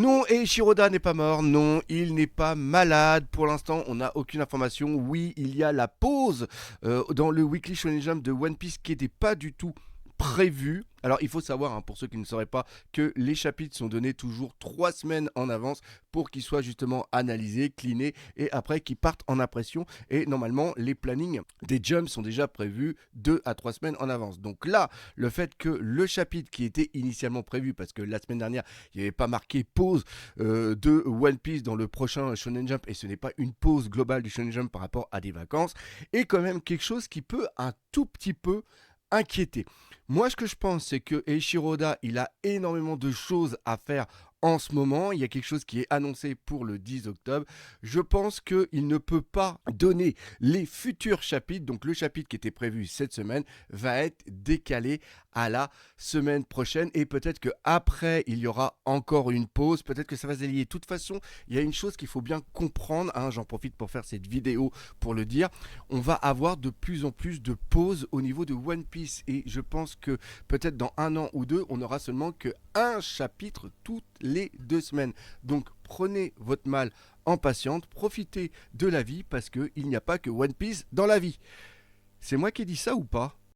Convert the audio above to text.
Non, et Shiroda n'est pas mort, non, il n'est pas malade. Pour l'instant, on n'a aucune information. Oui, il y a la pause dans le Weekly Shonen Jump de One Piece qui n'était pas du tout prévu. Alors il faut savoir, hein, pour ceux qui ne sauraient pas, que les chapitres sont donnés toujours 3 semaines en avance pour qu'ils soient justement analysés, cleanés et après qu'ils partent en impression. Et normalement, les plannings des jumps sont déjà prévus 2 à 3 semaines en avance. Donc là, le fait que le chapitre qui était initialement prévu, parce que la semaine dernière, il n'y avait pas marqué pause de One Piece dans le prochain Shonen Jump, et ce n'est pas une pause globale du Shonen Jump par rapport à des vacances, est quand même quelque chose qui peut un tout petit peu inquiéter. Moi, ce que je pense, c'est que Eiichiro Oda, il a énormément de choses à faire en ce moment. Il y a quelque chose qui est annoncé pour le 10 octobre. Je pense qu'il ne peut pas donner les futurs chapitres. Donc, le chapitre qui était prévu cette semaine va être décalé à la semaine prochaine. Et peut-être qu'après, il y aura encore une pause. Peut-être que ça va se délier. De toute façon, il y a une chose qu'il faut bien comprendre. Hein, j'en profite pour faire cette vidéo pour le dire. On va avoir de plus en plus de pauses au niveau de One Piece. Et je pense que peut-être dans 1 an ou 2, on n'aura seulement qu'un chapitre toutes les 2 semaines. Donc prenez votre mal en patiente, profitez de la vie parce qu'il n'y a pas que One Piece dans la vie. C'est moi qui ai dit ça ou pas?